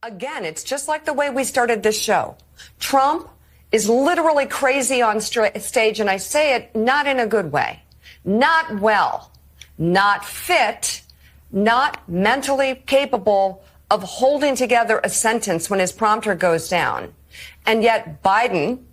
Again, it's just like the way we started this show. Trump is literally crazy on stage, and I say it not in a good way. Not well, not fit, not mentally capable of holding together a sentence when his prompter goes down. And yet Biden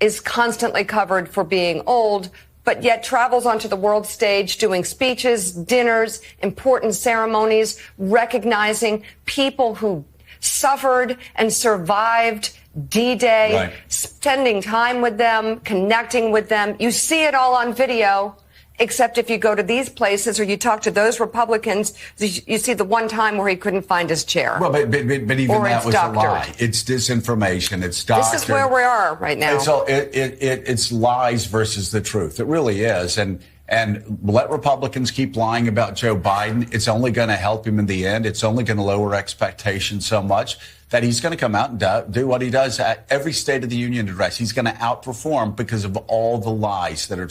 is constantly covered for being old, but yet travels onto the world stage doing speeches, dinners, important ceremonies, recognizing people who suffered and survived D-Day, right, spending time with them, connecting with them. You see it all on video, except if you go to these places or you talk to those Republicans, you see the one time where he couldn't find his chair. Well, but even that was doctored. A lie. It's disinformation. It's doctored. This is where we are right now. It's lies versus the truth. It really is. And let Republicans keep lying about Joe Biden. It's only going to help him in the end. It's only going to lower expectations so much that he's going to come out and do what he does at every State of the Union address. He's going to outperform because of all the lies that are.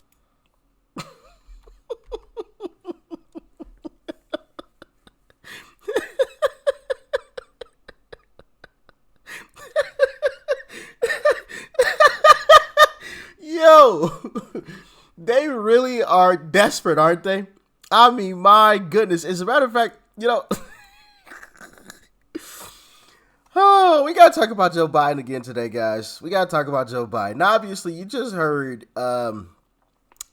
Yo, they really are desperate, aren't they? I mean, my goodness. As a matter of fact, oh, we got to talk about Joe Biden again today, guys. We got to talk about Joe Biden. Now, obviously, you just heard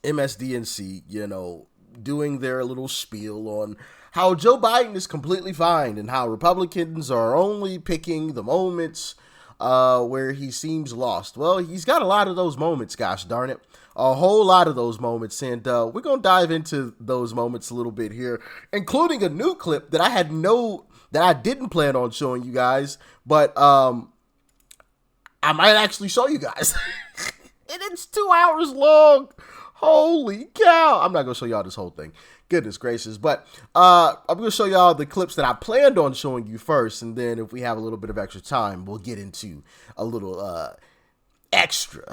MSDNC, doing their little spiel on how Joe Biden is completely fine and how Republicans are only picking the moments where he seems lost. Well, he's got a lot of those moments, gosh darn it. A whole lot of those moments. And we're going to dive into those moments a little bit here, including a new clip that I didn't plan on showing you guys, but I might actually show you guys. And it's 2 hours long. Holy cow. I'm not going to show y'all this whole thing. Goodness gracious. But I'm going to show y'all the clips that I planned on showing you first. And then if we have a little bit of extra time, we'll get into a little extra.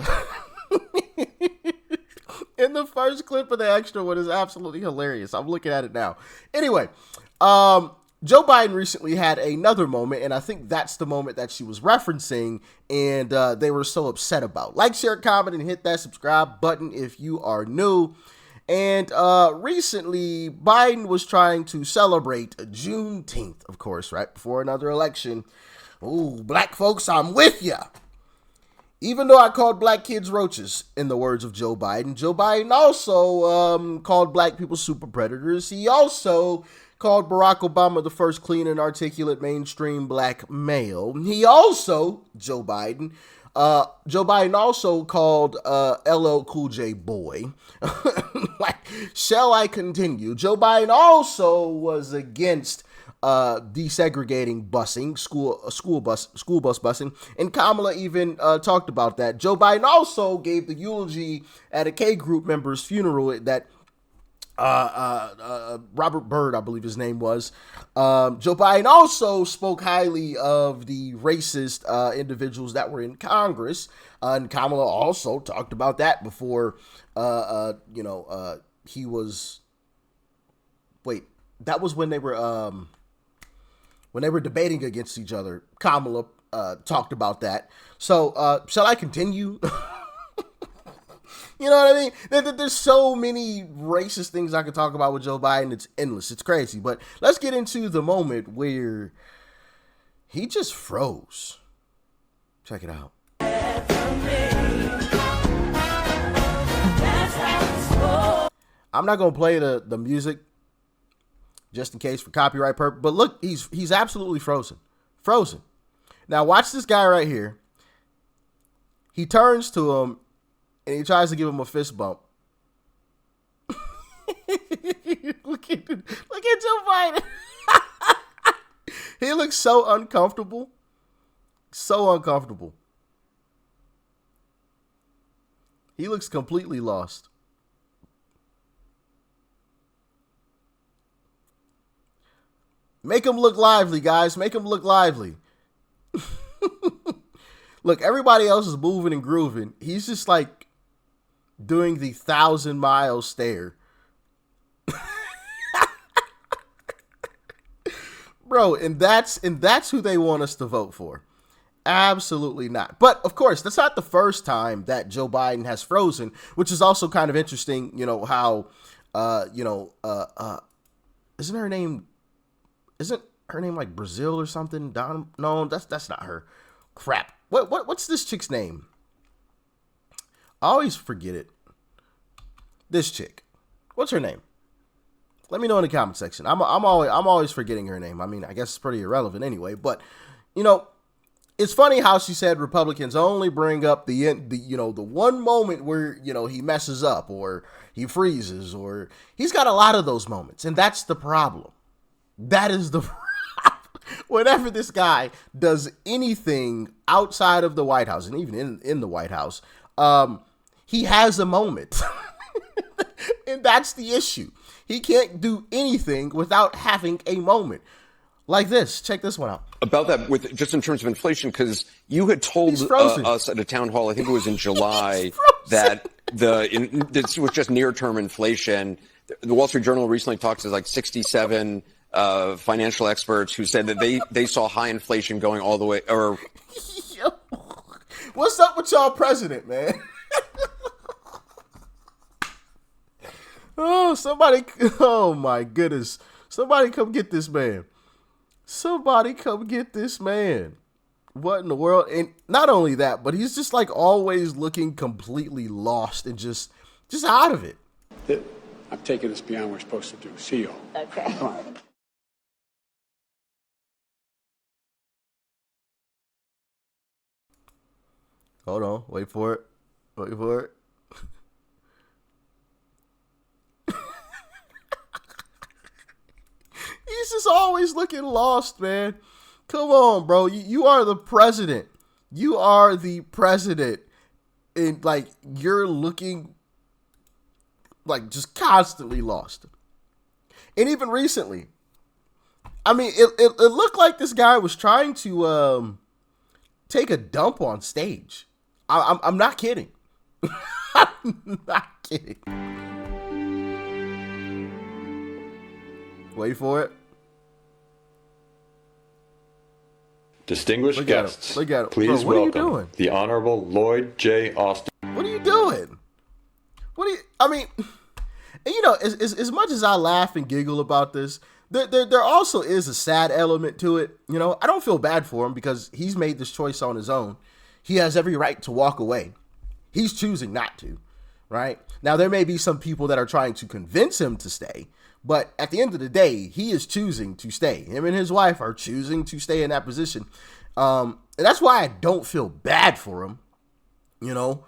And the first clip of the extra one is absolutely hilarious. I'm looking at it now. Anyway, Joe Biden recently had another moment, and I think that's the moment that she was referencing, and they were so upset about. Like, share, comment, and hit that subscribe button if you are new. And recently, Biden was trying to celebrate Juneteenth, of course, right before another election. Ooh, black folks, I'm with ya. Even though I called black kids roaches, in the words of Joe Biden also called black people super predators. He also called Barack Obama the first clean and articulate mainstream black male. He also, Joe Biden also called LL Cool J boy. Like, shall I continue? Joe Biden also was against desegregating busing, school bus busing, and Kamala even talked about that. Joe Biden also gave the eulogy at a K group member's funeral that Robert Byrd, I believe his name was. Joe Biden also spoke highly of the racist individuals that were in Congress, and Kamala also talked about that before. He was. Wait, that was when they were debating against each other. Kamala talked about that. So, shall I continue? You know what I mean? There's so many racist things I could talk about with Joe Biden. It's endless. It's crazy. But let's get into the moment where he just froze. Check it out. I'm not going to play the music just in case for copyright purpose. But look, he's absolutely frozen. Frozen. Now watch this guy right here. He turns to him and he tries to give him a fist bump. Look at Joe Biden. He looks so uncomfortable. So uncomfortable. He looks completely lost. Make him look lively, guys. Make him look lively. Look, everybody else is moving and grooving. He's just like doing the 1,000-mile stare. bro, and that's who they want us to vote for. Absolutely not. But of course, that's not the first time that Joe Biden has frozen, which is also kind of interesting. You know how, isn't her name like Brazil or something? No, that's not her. Crap. What's this chick's name? I always forget it. This chick. What's her name? Let me know in the comment section. I'm always forgetting her name. I mean, I guess it's pretty irrelevant anyway. But you know, it's funny how she said Republicans only bring up the one moment where, you know, he messes up or he freezes, or he's got a lot of those moments, and that's the problem. That is the problem. Whenever this guy does anything outside of the White House, and even in the White House, he has a moment. And that's the issue. He can't do anything without having a moment. Like this. Check this one out. About that, with just in terms of inflation, because you had told us at a town hall, I think it was in July, that this was just near-term inflation. The Wall Street Journal recently talked to like 67 financial experts who said that they saw high inflation going all the way. Or Yo, what's up with y'all president, man? Oh my goodness. Somebody come get this man. Somebody come get this man. What in the world? And not only that, but he's just like always looking completely lost and just out of it. I'm taking this beyond what we're supposed to do. See you. Okay. Come on. Hold on. Wait for it. Wait for it. He's just always looking lost, man. Come on, bro. You are the president. You are the president. And, like, you're looking, like, just constantly lost. And even recently, I mean, it looked like this guy was trying to take a dump on stage. I'm not kidding. I'm not kidding. Wait for it. Distinguished guests, Look at it. please Bro, what are you welcome doing? the Honorable Lloyd J. Austin. What are you doing? I mean, and you know, as much as I laugh and giggle about this, there also is a sad element to it. You know, I don't feel bad for him because he's made this choice on his own. He has every right to walk away. He's choosing not to, right? Now, there may be some people that are trying to convince him to stay, but at the end of the day, he is choosing to stay. Him and his wife are choosing to stay in that position. And that's why I don't feel bad for him, you know.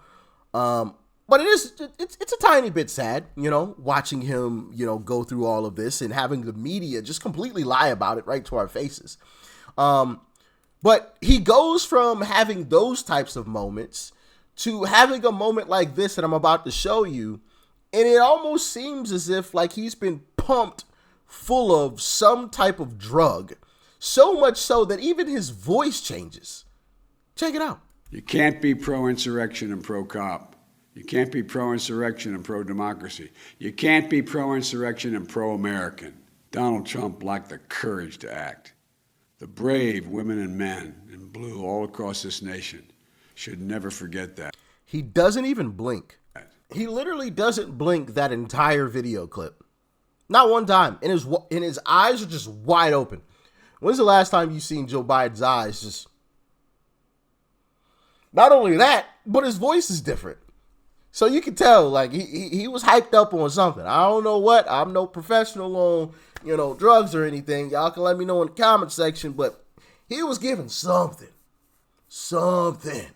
But it's a tiny bit sad, you know, watching him, you know, go through all of this and having the media just completely lie about it right to our faces. But he goes from having those types of moments to having a moment like this that I'm about to show you. And it almost seems as if like he's been pumped full of some type of drug. So much so that even his voice changes. Check it out. You can't be pro-insurrection and pro-cop. You can't be pro-insurrection and pro-democracy. You can't be pro-insurrection and pro-American. Donald Trump lacked the courage to act. The brave women and men in blue all across this nation should never forget that. He doesn't even blink. He literally doesn't blink that entire video clip. Not one time. And his eyes are just wide open. When's the last time you've seen Joe Biden's eyes just... Not only that, but his voice is different. So you can tell, like, he was hyped up on something. I don't know what. I'm no professional on, you know, drugs or anything. Y'all can let me know in the comment section. But he was giving something. Something.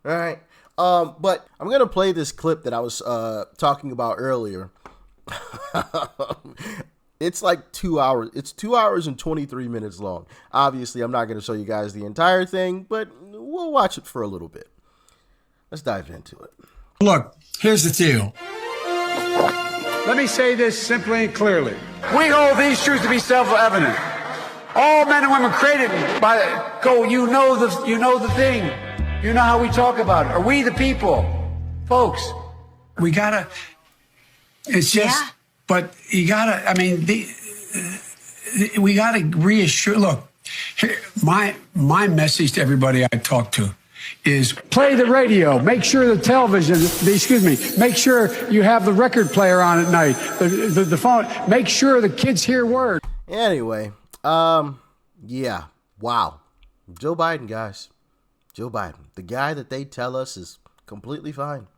All right? But I'm going to play this clip that I was talking about earlier. It's like 2 hours. It's 2 hours and 23 minutes long. Obviously, I'm not going to show you guys the entire thing, but we'll watch it for a little bit. Let's dive into it. Look, here's the deal. Let me say this simply and clearly. We hold these truths to be self-evident. All men and women created by God. You know the thing. You know how we talk about it. Are we the people? Folks. We gotta, it's just, but you gotta, I mean, we got to reassure. Look, here, my message to everybody I talk to is play the radio. Make sure the television, make sure you have the record player on at night, the phone. Make sure the kids hear word. Anyway, yeah, wow. Joe Biden, guys. Joe Biden, the guy that they tell us is completely fine.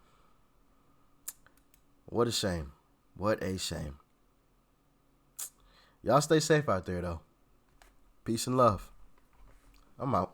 What a shame. What a shame. Y'all stay safe out there, though. Peace and love. I'm out.